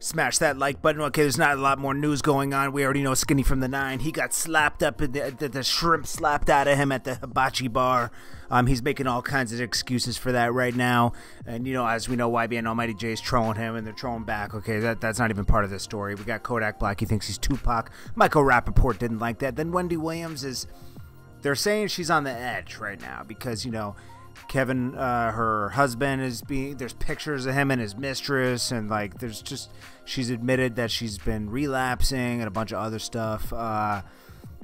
Smash that like button. Okay, there's not a lot more news going on. We already know Skinny from the 9. He got slapped up, the shrimp slapped out of him at the hibachi bar. He's making all kinds of excuses for that right now. And, as we know, YB and Almighty J is trolling him, and they're trolling back. Okay, that's not even part of this story. We got Kodak Black. He thinks he's Tupac. Michael Rapaport didn't like that. Then Wendy Williams they're saying she's on the edge right now because, Kevin, her husband, there's pictures of him and his mistress, and she's admitted that she's been relapsing and a bunch of other stuff.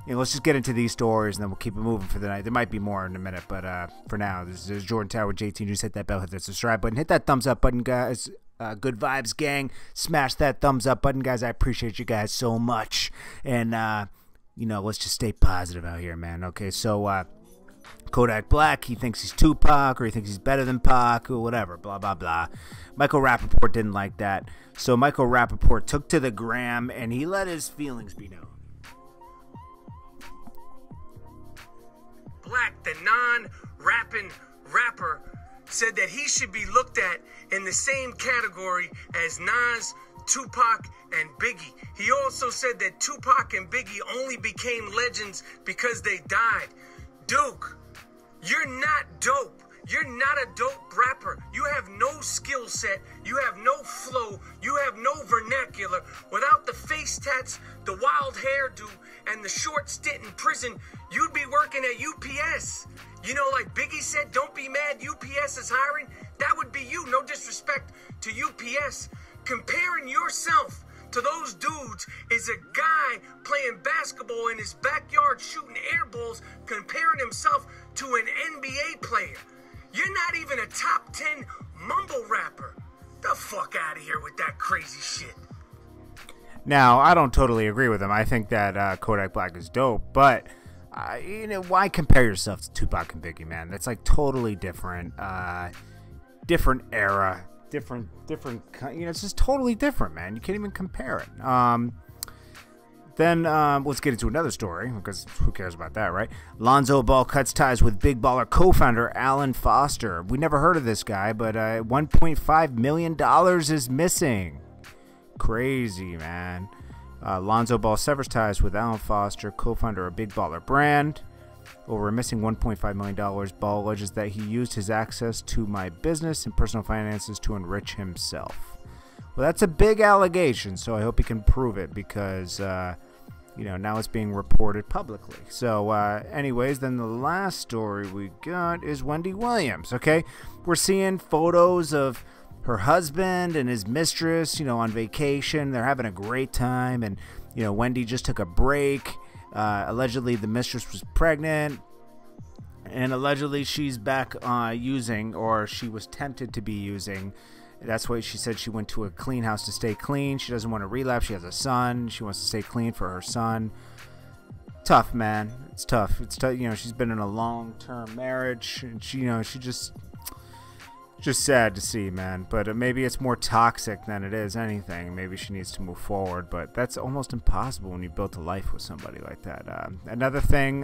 Let's just get into these stories and then we'll keep it moving for the night. There might be more in a minute, but for now, this is Jordan Tower with JT News. Hit that bell, hit that subscribe button, hit that thumbs up button, guys. Good vibes, gang. Smash that thumbs up button, guys. I appreciate you guys so much, and let's just stay positive out here, man. Okay, so Kodak Black, he thinks he's Tupac, or he thinks he's better than Pac, or whatever, blah, blah, blah. Michael Rapaport didn't like that. So Michael Rapaport took to the gram, and he let his feelings be known. Black, the non-rapping rapper, said that he should be looked at in the same category as Nas, Tupac, and Biggie. He also said that Tupac and Biggie only became legends because they died. Duke, you're not dope. You're not a dope rapper. You have no skill set. You have no flow. You have no vernacular. Without the face tats, the wild hairdo, and the short stint in prison, you'd be working at UPS. Like Biggie said, don't be mad, UPS is hiring. That would be you. No disrespect to UPS. Comparing yourself to those dudes is a guy playing basketball in his backyard shooting air balls, comparing himself to an NBA player. You're not even a top 10 mumble rapper. The fuck out of here with that crazy shit. Now, I don't totally agree with him. I think that Kodak Black is dope, but why compare yourself to Tupac and Biggie, man? That's like totally different, different era. Different, it's just totally different, man. You can't even compare it. Then let's get into another story, because who cares about that, right? Lonzo Ball cuts ties with Big Baller co-founder Alan Foster. We never heard of this guy, but $1.5 million is missing. Crazy, man. Lonzo Ball severs ties with Alan Foster, co-founder of Big Baller brand. Over a missing $1.5 million, Ball alleges that he used his access to my business and personal finances to enrich himself. Well, that's a big allegation, so I hope he can prove it because, now it's being reported publicly. So, anyways, then the last story we got is Wendy Williams, okay? We're seeing photos of her husband and his mistress, on vacation. They're having a great time, and, Wendy just took a break. Allegedly, the mistress was pregnant, and allegedly she's back using, or she was tempted to be using. That's why she said she went to a clean house to stay clean. She doesn't want to relapse. She has a son. She wants to stay clean for her son. Tough, man. It's tough. It's tough. She's been in a long-term marriage, and she just sad to see, man. But maybe it's more toxic than it is anything. Maybe she needs to move forward, but that's almost impossible when you built a life with somebody like that. Another thing,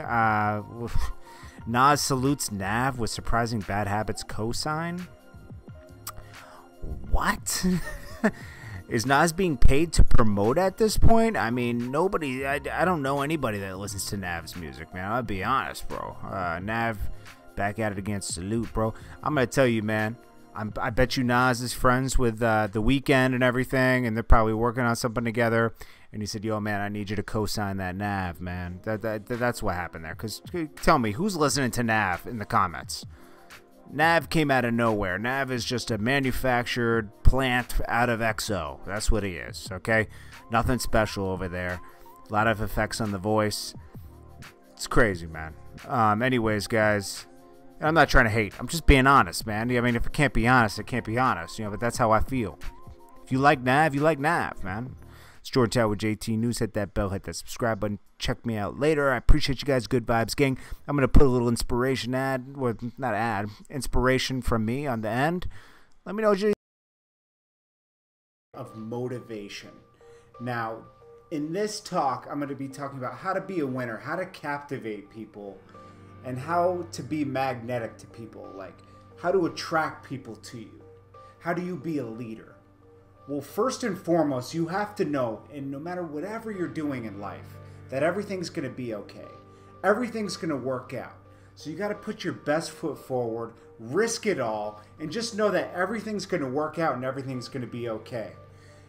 Nas salutes Nav with surprising Bad Habits cosign. What? Is Nas being paid to promote at this point? I mean, nobody, I don't know anybody that listens to Nav's music, man. I'll be honest, bro. Nav back at it again. Salute, bro. I'm going to tell you, man. I bet you Nas is friends with The Weeknd and everything, and they're probably working on something together. And he said, yo, man, I need you to co-sign that Nav, man. That's what happened there. Because tell me, who's listening to Nav in the comments? Nav came out of nowhere. Nav is just a manufactured plant out of XO. That's what he is, okay? Nothing special over there. A lot of effects on the voice. It's crazy, man. Anyways, guys, I'm not trying to hate. I'm just being honest, man. I mean, if it can't be honest, it can't be honest. But that's how I feel. If you like Nav, you like Nav, man. It's Jordan Tower with JT News. Hit that bell, hit that subscribe button. Check me out later. I appreciate you guys. Good vibes, gang. I'm going to put a little inspiration inspiration from me on the end. Let me know what you of motivation. Now, in this talk, I'm going to be talking about how to be a winner, how to captivate people, and how to be magnetic to people, like how to attract people to you. How do you be a leader? Well, first and foremost, you have to know, and no matter whatever you're doing in life, that everything's going to be okay. Everything's going to work out. So you got to put your best foot forward, risk it all, and just know that everything's going to work out and everything's going to be okay.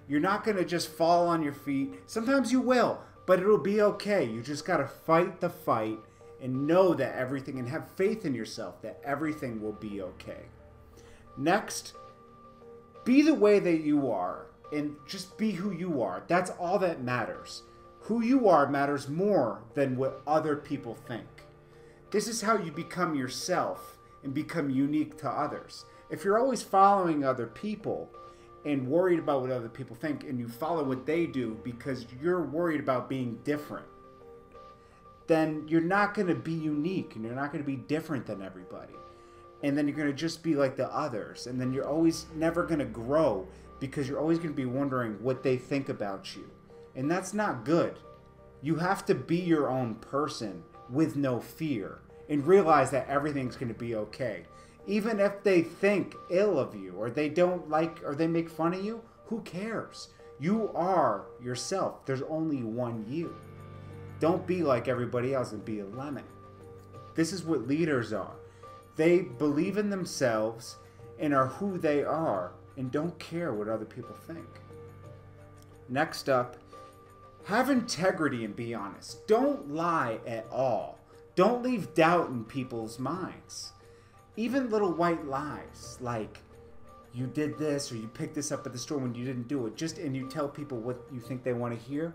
You're not going to just fall on your feet. Sometimes you will, but it'll be okay. You just got to fight the fight and know that everything, and have faith in yourself that everything will be okay. Next, be the way that you are, and just be who you are. That's all that matters. Who you are matters more than what other people think. This is how you become yourself and become unique to others. If you're always following other people and worried about what other people think, and you follow what they do because you're worried about being different, then you're not going to be unique, and you're not going to be different than everybody. And then you're going to just be like the others. And then you're always never going to grow because you're always going to be wondering what they think about you. And that's not good. You have to be your own person with no fear and realize that everything's going to be okay. Even if they think ill of you, or they don't like, or they make fun of you, who cares? You are yourself. There's only one you. Don't be like everybody else and be a lemon. This is what leaders are. They believe in themselves and are who they are and don't care what other people think. Next up, have integrity and be honest. Don't lie at all. Don't leave doubt in people's minds. Even little white lies, like you did this or you picked this up at the store when you didn't do it, and you tell people what you think they want to hear.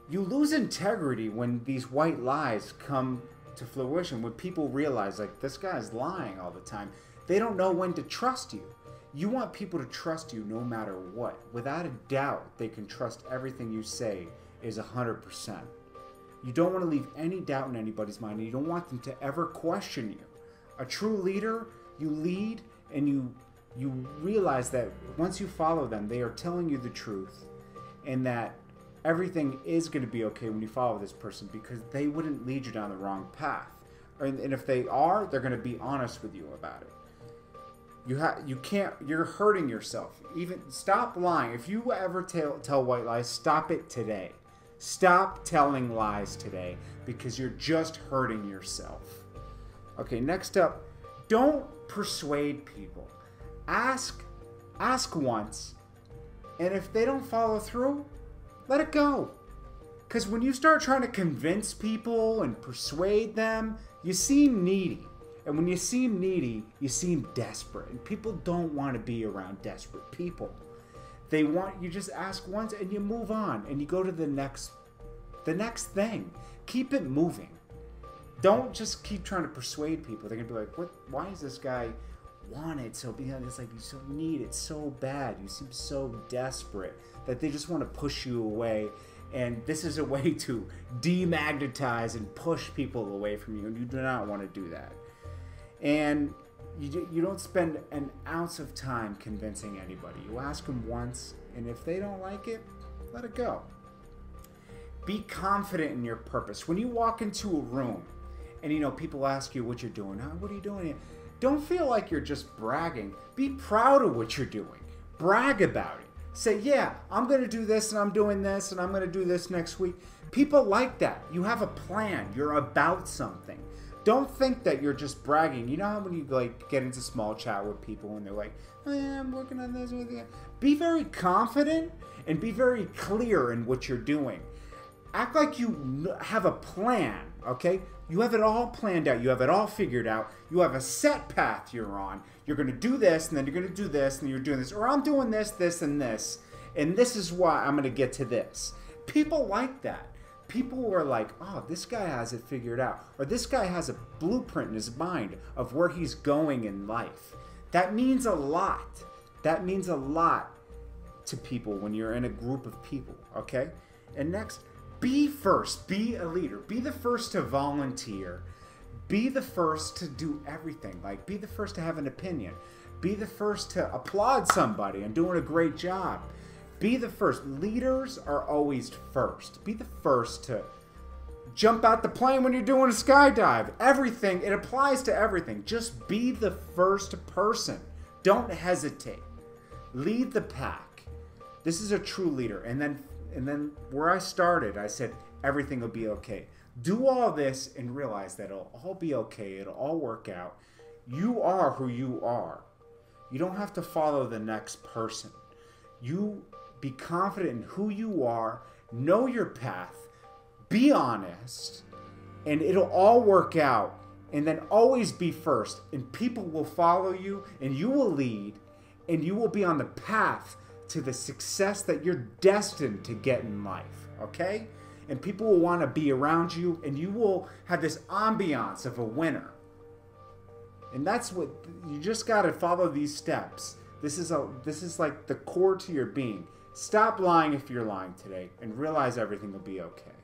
You lose integrity when these white lies come to fruition, when people realize, like, this guy's lying all the time. They don't know when to trust you. You want people to trust you no matter what. Without a doubt, they can trust everything you say is 100%. You don't want to leave any doubt in anybody's mind, and you don't want them to ever question you. A true leader, you lead, and you realize that once you follow them, they are telling you the truth, and that everything is going to be okay when you follow this person, because they wouldn't lead you down the wrong path. And if they are, they're going to be honest with you about it. You're hurting yourself. Even stop lying. If you ever tell white lies, stop it today. Stop telling lies today, because you're just hurting yourself. Okay, next up, don't persuade people. Ask once, and if they don't follow through, let it go. Because when you start trying to convince people and persuade them, you seem needy. And when you seem needy, you seem desperate. And people don't want to be around desperate people. You just ask once and you move on. And you go to the next thing. Keep it moving. Don't just keep trying to persuade people. They're going to be like, why is this guy want it so bad? It's like, you so need it so bad. You seem so desperate that they just want to push you away. And this is a way to demagnetize and push people away from you. And you do not want to do that. And you don't spend an ounce of time convincing anybody. You ask them once, and if they don't like it, let it go. Be confident in your purpose. When you walk into a room and people ask you what you're doing, what are you doing here? Don't feel like you're just bragging. Be proud of what you're doing. Brag about it. Say, yeah, I'm going to do this, and I'm doing this, and I'm going to do this next week. People like that. You have a plan. You're about something. Don't think that you're just bragging. You know how when you get into small chat with people and they're like, oh, yeah, I'm working on this. Be very confident and be very clear in what you're doing. Act like you have a plan, okay? You have it all planned out. You have it all figured out. You have a set path you're on. You're going to do this, and then you're going to do this, and then you're doing this. Or I'm doing this, this, and this. And this is why I'm going to get to this. People like that. People are like, oh, this guy has it figured out. Or this guy has a blueprint in his mind of where he's going in life. That means a lot. That means a lot to people when you're in a group of people, okay? And next, be first. Be a leader. Be the first to volunteer. Be the first to do everything. Like, be the first to have an opinion. Be the first to applaud somebody and doing a great job. Be the first. Leaders are always first. Be the first to jump out the plane when you're doing a skydive. Everything, it applies to everything. Just be the first person. Don't hesitate. Lead the pack. This is a true leader. And then where I started, I said, everything will be okay. Do all this and realize that it'll all be okay. It'll all work out. You are who you are. You don't have to follow the next person. You be confident in who you are. Know your path. Be honest. And it'll all work out. And then always be first. And people will follow you. And you will lead. And you will be on the path to the success that you're destined to get in life. Okay? And people will want to be around you. And you will have this ambiance of a winner. And that's what you just got to follow these steps. This is like the core to your being. Stop lying if you're lying today and realize everything will be okay.